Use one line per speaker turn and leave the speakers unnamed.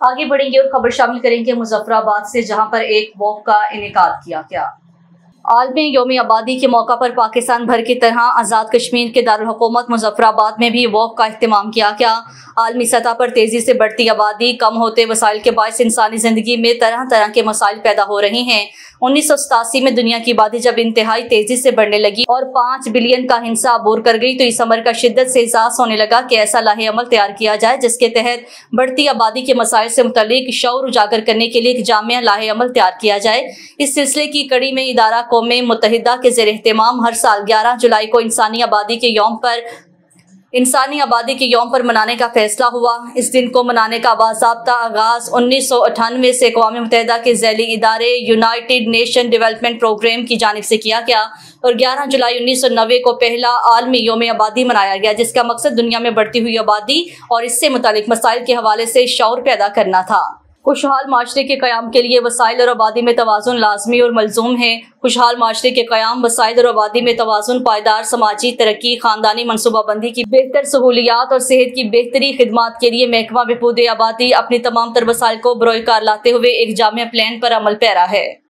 आगे बढ़ेंगे और खबर शामिल करेंगे मुजफ्फराबाद से, जहां पर एक वॉक का इनेकाद किया गया। आलमी यौम आबादी के मौका पर पाकिस्तान भर की तरह आज़ाद कश्मीर के दारुल हुकूमत मुजफ्फराबाद में भी वॉक का अहतमाम किया गया। आलमी सतह पर तेजी से बढ़ती आबादी, कम होते वसाइल के बायस इंसानी जिंदगी में तरह तरह के मसाइल पैदा हो रहे हैं। 1987 में दुनिया की आबादी जब इंतहाई तेजी से बढ़ने लगी और 5 बिलियन का हिस्सा अबूर कर गई, तो इस अमर का शिद्दत से एहसास होने लगा कि ऐसा लाहे अमल तैयार किया जाए जिसके तहत बढ़ती आबादी के मसाइल से मुतल्लिक शऊर उजागर करने के लिए एक जामिया लाहे अमल तैयार किया जाए। इस सिलसिले की कड़ी में इदारा कौमे मुत्तहिदा के ज़ेर एहतमाम हर साल 11 जुलाई को इंसानी आबादी के यौम पर मनाने का फैसला हुआ। इस दिन को मनाने का बाज़ाब्ता आगाज़ 1998 से अक़वाम मुत्तहिदा के ज़ैली इदारे यूनाइटेड नेशन डेवलपमेंट प्रोग्राम की जानिब से किया गया और 11 जुलाई 1990 को पहला आलमी यौम आबादी मनाया गया, जिसका मकसद दुनिया में बढ़ती हुई आबादी और इससे मुतालिक मसाइल के हवाले से शऊर पैदा करना था। खुशहाल माशरे के क़याम के लिए वसाइल और आबादी में तवाज़ुन लाज़मी और मलज़ूम है। खुशहाल माशरे के क़याम, वसाइल और आबादी में तवाज़ुन, पायदार समाजी तरक्की, ख़ानदानी मनसूबाबंदी की बेहतर सहूलियात और सेहत की बेहतरी खिदमात के लिए महकमा बहबूद आबादी अपनी तमाम तर वसाइल को बरोए कार लाते हुए एक जामिया प्लान पर अमल पैरा है।